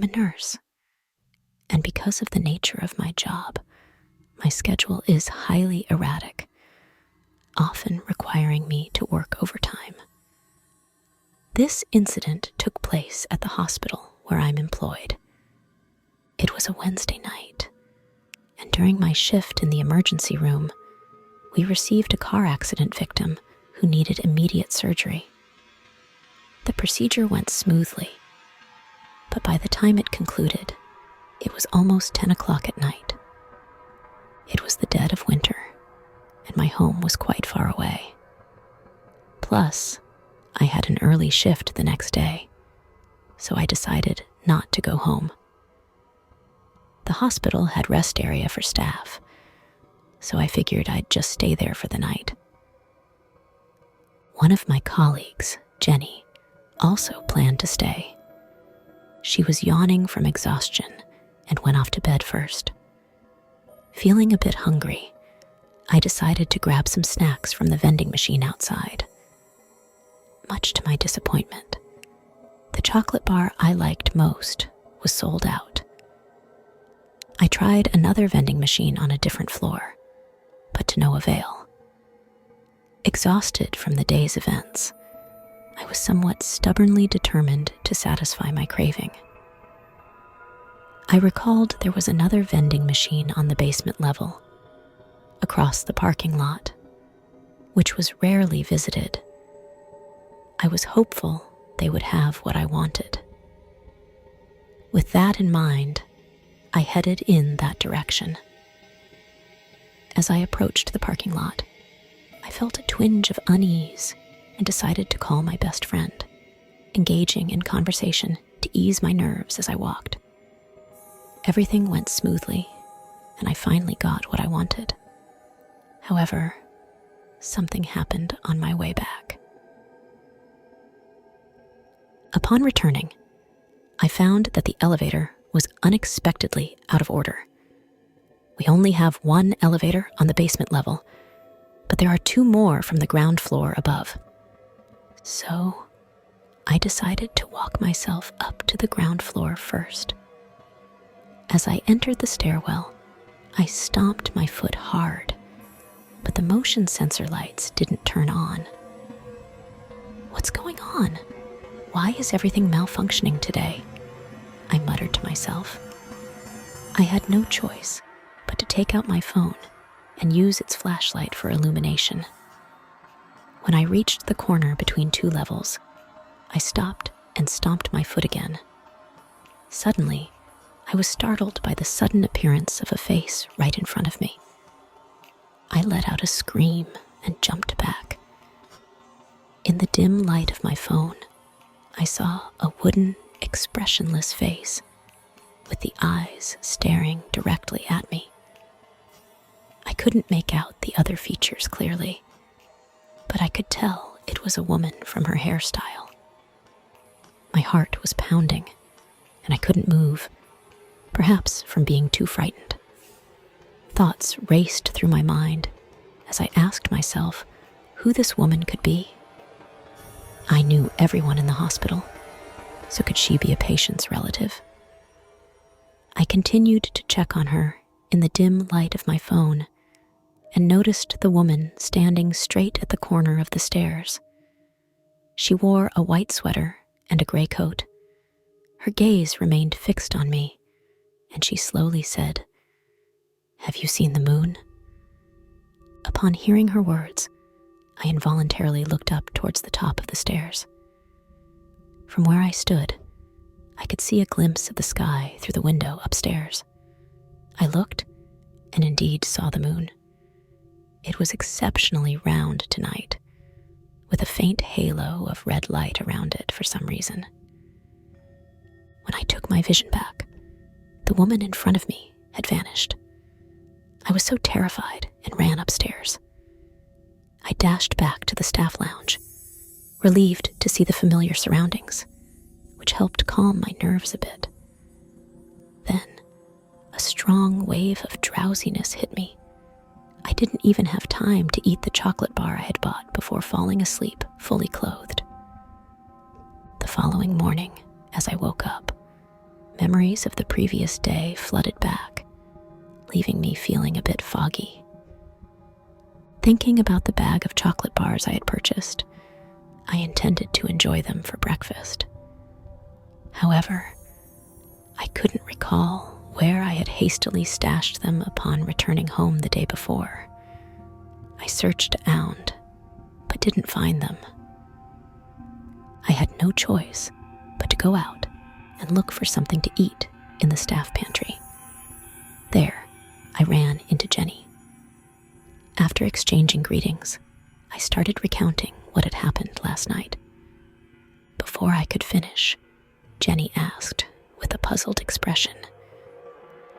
I'm a nurse, and because of the nature of my job, my schedule is highly erratic, often requiring me to work overtime. This incident took place at the hospital where I'm employed. It was a Wednesday night, and during my shift in the emergency room, we received a car accident victim who needed immediate surgery. The procedure went smoothly, but by the time it concluded, it was almost 10 o'clock at night. It was the dead of winter, and my home was quite far away. Plus, I had an early shift the next day, so I decided not to go home. The hospital had rest area for staff, so I figured I'd just stay there for the night. One of my colleagues, Jenny, also planned to stay. She was yawning from exhaustion and went off to bed first. Feeling a bit hungry, I decided to grab some snacks from the vending machine outside. Much to my disappointment, the chocolate bar I liked most was sold out. I tried another vending machine on a different floor, but to no avail. Exhausted from the day's events, I was somewhat stubbornly determined to satisfy my craving. I recalled there was another vending machine on the basement level, across the parking lot, which was rarely visited. I was hopeful they would have what I wanted. With that in mind, I headed in that direction. As I approached the parking lot, I felt a twinge of unease and decided to call my best friend, engaging in conversation to ease my nerves as I walked. Everything went smoothly, and I finally got what I wanted. However, something happened on my way back. Upon returning, I found that the elevator was unexpectedly out of order. We only have one elevator on the basement level, but there are two more from the ground floor above. So, I decided to walk myself up to the ground floor first. As I entered the stairwell, I stomped my foot hard, but the motion sensor lights didn't turn on. What's going on? Why is everything malfunctioning today? I muttered to myself. I had no choice but to take out my phone and use its flashlight for illumination. When I reached the corner between two levels, I stopped and stomped my foot again. Suddenly, I was startled by the sudden appearance of a face right in front of me. I let out a scream and jumped back. In the dim light of my phone, I saw a wooden, expressionless face with the eyes staring directly at me. I couldn't make out the other features clearly, but I could tell it was a woman from her hairstyle. My heart was pounding, and I couldn't move, perhaps from being too frightened. Thoughts raced through my mind as I asked myself who this woman could be. I knew everyone in the hospital, so could she be a patient's relative? I continued to check on her in the dim light of my phone and noticed the woman standing straight at the corner of the stairs. She wore a white sweater and a gray coat. Her gaze remained fixed on me, and she slowly said, "Have you seen the moon?" Upon hearing her words, I involuntarily looked up towards the top of the stairs. From where I stood, I could see a glimpse of the sky through the window upstairs. I looked and indeed saw the moon. It was exceptionally round tonight, with a faint halo of red light around it for some reason. When I took my vision back, the woman in front of me had vanished. I was so terrified and ran upstairs. I dashed back to the staff lounge, relieved to see the familiar surroundings, which helped calm my nerves a bit. Then, a strong wave of drowsiness hit me. I didn't even have time to eat the chocolate bar I had bought before falling asleep, fully clothed. The following morning, as I woke up, Memories of the previous day flooded back, leaving me feeling a bit foggy. Thinking about the bag of chocolate bars I had purchased, I intended to enjoy them for breakfast. However, I couldn't recall where I had hastily stashed them upon returning home the day before. I searched around, but didn't find them. I had no choice but to go out and look for something to eat in the staff pantry. There, I ran into Jenny. After exchanging greetings, I started recounting what had happened last night. Before I could finish, Jenny asked with a puzzled expression,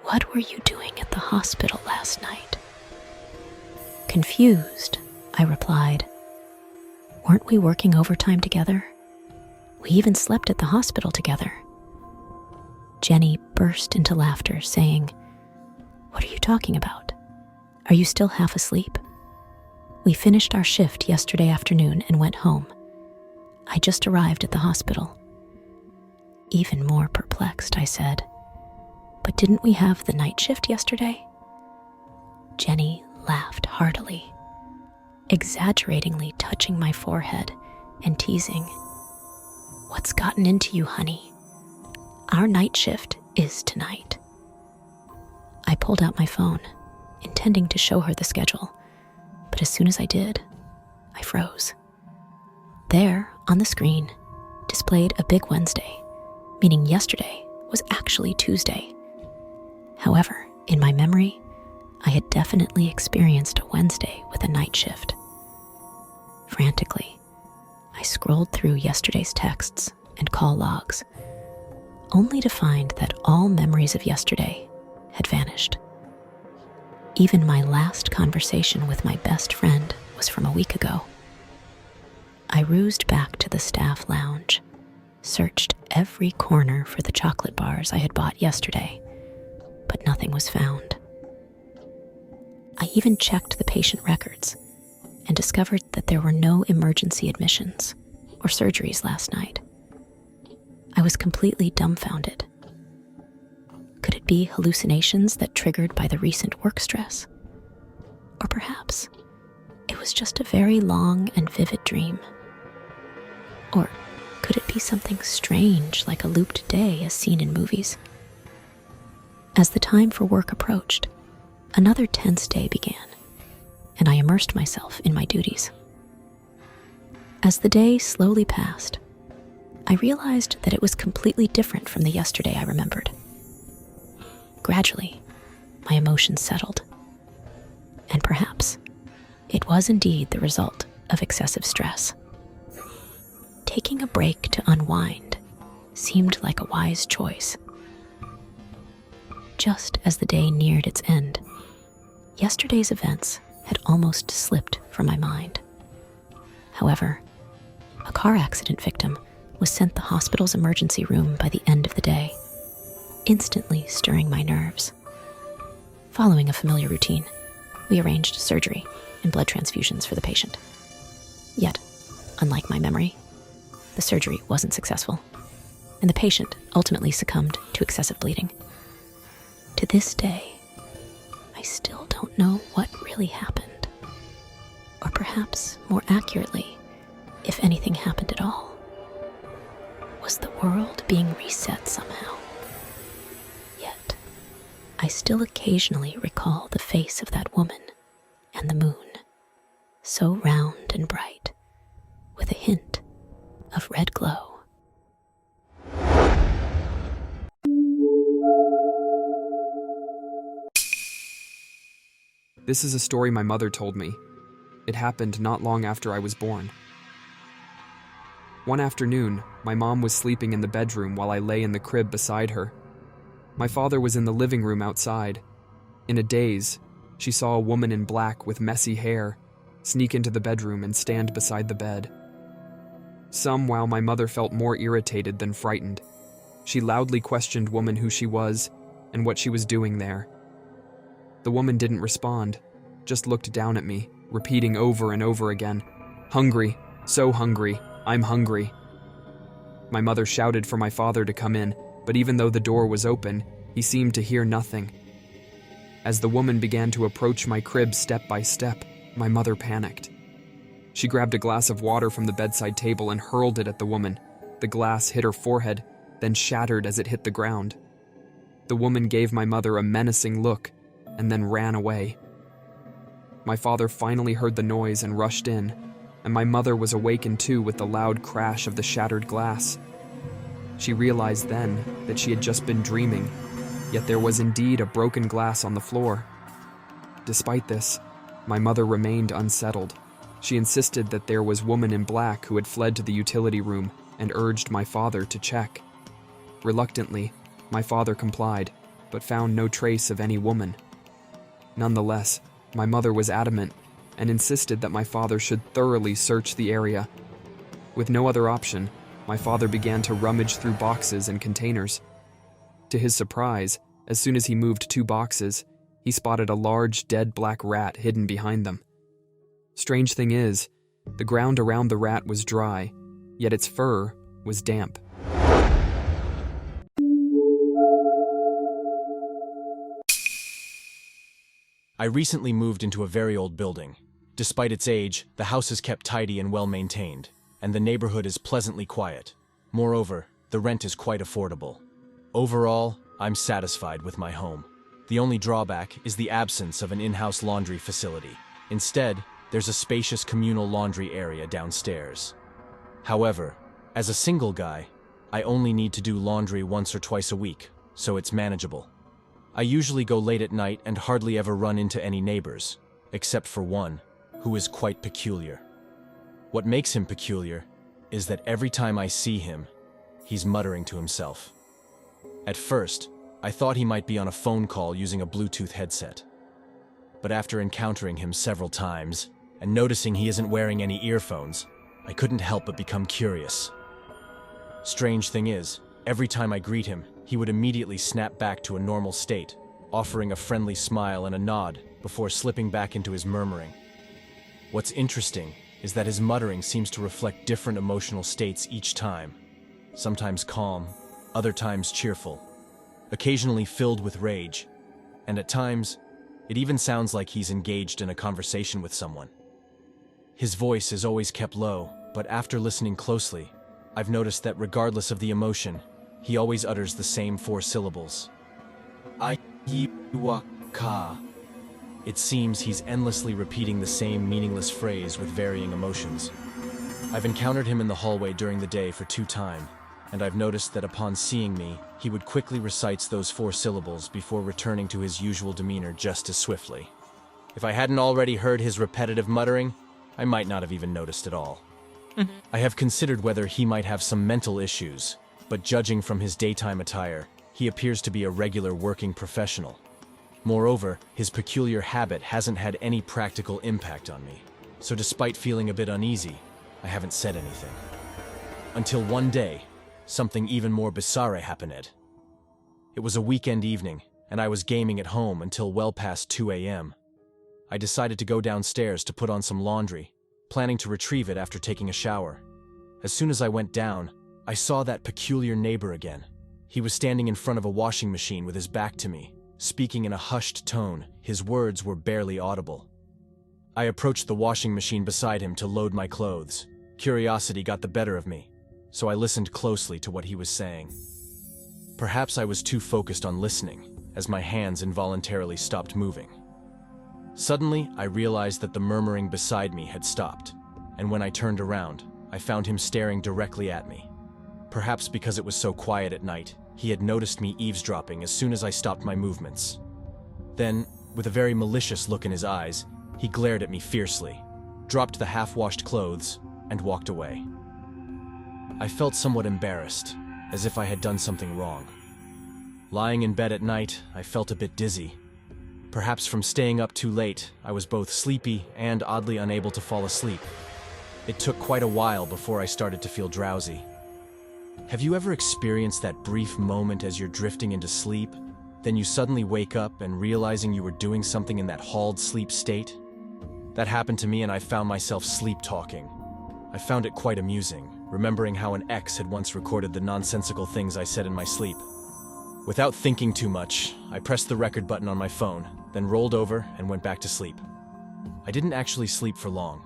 "What were you doing at the hospital last night?" Confused, I replied, "Weren't we working overtime together? We even slept at the hospital together." Jenny burst into laughter, saying, "What are you talking about? Are you still half asleep? We finished our shift yesterday afternoon and went home. I just arrived at the hospital." Even more perplexed, I said, "But didn't we have the night shift yesterday?" Jenny laughed heartily, exaggeratingly touching my forehead and teasing, "What's gotten into you, honey? Our night shift is tonight." I pulled out my phone, intending to show her the schedule, but as soon as I did, I froze. There, on the screen, displayed a big Wednesday, meaning yesterday was actually Tuesday. However, in my memory, I had definitely experienced a Wednesday with a night shift. Frantically, I scrolled through yesterday's texts and call logs, only to find that all memories of yesterday had vanished. Even my last conversation with my best friend was from a week ago. I rushed back to the staff lounge, searched every corner for the chocolate bars I had bought yesterday, but nothing was found. I even checked the patient records and discovered that there were no emergency admissions or surgeries last night. I was completely dumbfounded. Could it be hallucinations that triggered by the recent work stress? Or perhaps it was just a very long and vivid dream? Or could it be something strange like a looped day as seen in movies? As the time for work approached, another tense day began, and I immersed myself in my duties. As the day slowly passed, I realized that it was completely different from the yesterday I remembered. Gradually, my emotions settled, and perhaps it was indeed the result of excessive stress. Taking a break to unwind seemed like a wise choice. Just as the day neared its end, yesterday's events had almost slipped from my mind. However, a car accident victim was sent to the hospital's emergency room by the end of the day, instantly stirring my nerves. Following a familiar routine, we arranged surgery and blood transfusions for the patient. Yet, unlike my memory, the surgery wasn't successful, and the patient ultimately succumbed to excessive bleeding. To this day, I still don't know what really happened, or perhaps more accurately, if anything happened at all. Was the world being reset somehow? Yet, I still occasionally recall the face of that woman and the moon, so round and bright, with a hint of red glow. This is a story my mother told me. It happened not long after I was born. One afternoon, my mom was sleeping in the bedroom while I lay in the crib beside her. My father was in the living room outside. In a daze, she saw a woman in black with messy hair sneak into the bedroom and stand beside the bed. While my mother felt more irritated than frightened. She loudly questioned woman who she was and what she was doing there. The woman didn't respond, just looked down at me, repeating over and over again, "Hungry, so hungry, I'm hungry." My mother shouted for my father to come in, but even though the door was open, he seemed to hear nothing. As the woman began to approach my crib step by step, my mother panicked. She grabbed a glass of water from the bedside table and hurled it at the woman. The glass hit her forehead, then shattered as it hit the ground. The woman gave my mother a menacing look and then ran away. My father finally heard the noise and rushed in, and my mother was awakened too with the loud crash of the shattered glass. She realized then that she had just been dreaming, yet there was indeed a broken glass on the floor. Despite this, my mother remained unsettled. She insisted that there was a woman in black who had fled to the utility room and urged my father to check. Reluctantly, my father complied, but found no trace of any woman. Nonetheless, my mother was adamant and insisted that my father should thoroughly search the area. With no other option, my father began to rummage through boxes and containers. To his surprise, as soon as he moved 2 boxes, he spotted a large dead black rat hidden behind them. Strange thing is, the ground around the rat was dry, yet its fur was damp. I recently moved into a very old building. Despite its age, the house is kept tidy and well maintained, and the neighborhood is pleasantly quiet. Moreover, the rent is quite affordable. Overall, I'm satisfied with my home. The only drawback is the absence of an in-house laundry facility. Instead, there's a spacious communal laundry area downstairs. However, as a single guy, I only need to do laundry once or twice a week, so it's manageable. I usually go late at night and hardly ever run into any neighbors, except for one, who is quite peculiar. What makes him peculiar is that every time I see him, he's muttering to himself. At first, I thought he might be on a phone call using a Bluetooth headset. But after encountering him several times, and noticing he isn't wearing any earphones, I couldn't help but become curious. Strange thing is, every time I greet him, he would immediately snap back to a normal state, offering a friendly smile and a nod before slipping back into his murmuring. What's interesting is that his muttering seems to reflect different emotional states each time, sometimes calm, other times cheerful, occasionally filled with rage, and at times, it even sounds like he's engaged in a conversation with someone. His voice is always kept low, but after listening closely, I've noticed that regardless of the emotion, he always utters the same 4 syllables. Ka. It seems he's endlessly repeating the same meaningless phrase with varying emotions. I've encountered him in the hallway during the day for 2 times, and I've noticed that upon seeing me, he would quickly recite those 4 syllables before returning to his usual demeanor just as swiftly. If I hadn't already heard his repetitive muttering, I might not have even noticed at all. I have considered whether he might have some mental issues, but judging from his daytime attire, he appears to be a regular working professional. Moreover, his peculiar habit hasn't had any practical impact on me, so despite feeling a bit uneasy, I haven't said anything. Until one day, something even more bizarre happened. It was a weekend evening, and I was gaming at home until well past 2 a.m. I decided to go downstairs to put on some laundry, planning to retrieve it after taking a shower. As soon as I went down, I saw that peculiar neighbor again. He was standing in front of a washing machine with his back to me, speaking in a hushed tone. His words were barely audible. I approached the washing machine beside him to load my clothes. Curiosity got the better of me, so I listened closely to what he was saying. Perhaps I was too focused on listening, as my hands involuntarily stopped moving. Suddenly, I realized that the murmuring beside me had stopped, and when I turned around, I found him staring directly at me. Perhaps because it was so quiet at night, he had noticed me eavesdropping as soon as I stopped my movements. Then, with a very malicious look in his eyes, he glared at me fiercely, dropped the half-washed clothes, and walked away. I felt somewhat embarrassed, as if I had done something wrong. Lying in bed at night, I felt a bit dizzy. Perhaps from staying up too late, I was both sleepy and oddly unable to fall asleep. It took quite a while before I started to feel drowsy. Have you ever experienced that brief moment as you're drifting into sleep, then you suddenly wake up and realizing you were doing something in that hauled sleep state? That happened to me and I found myself sleep-talking. I found it quite amusing, remembering how an ex had once recorded the nonsensical things I said in my sleep. Without thinking too much, I pressed the record button on my phone, then rolled over and went back to sleep. I didn't actually sleep for long.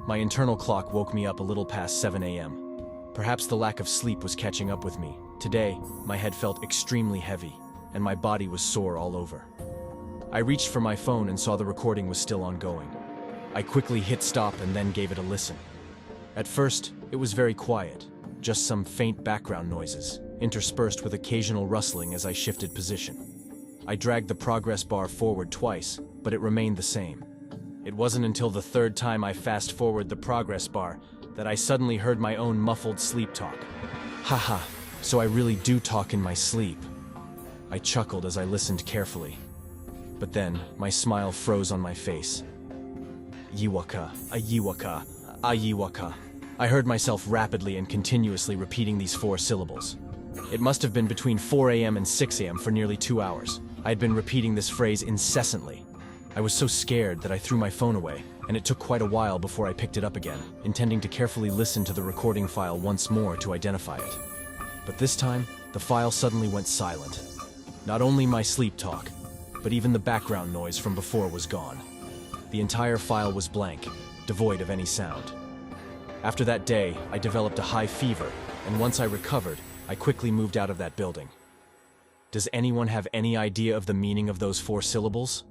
My internal clock woke me up a little past 7 a.m. Perhaps the lack of sleep was catching up with me. Today, my head felt extremely heavy, and my body was sore all over. I reached for my phone and saw the recording was still ongoing. I quickly hit stop and then gave it a listen. At first, it was very quiet, just some faint background noises, interspersed with occasional rustling as I shifted position. I dragged the progress bar forward twice, but it remained the same. It wasn't until the third time I fast-forwarded the progress bar that I suddenly heard my own muffled sleep talk. Haha, so I really do talk in my sleep. I chuckled as I listened carefully. But then, my smile froze on my face. Yiwaka, a yiwaka, a yiwaka. I heard myself rapidly and continuously repeating these 4 syllables. It must have been between 4 a.m. and 6 a.m. for nearly 2 hours. I had been repeating this phrase incessantly. I was so scared that I threw my phone away, and it took quite a while before I picked it up again, intending to carefully listen to the recording file once more to identify it. But this time, the file suddenly went silent. Not only my sleep talk, but even the background noise from before was gone. The entire file was blank, devoid of any sound. After that day, I developed a high fever, and once I recovered, I quickly moved out of that building. Does anyone have any idea of the meaning of those 4 syllables?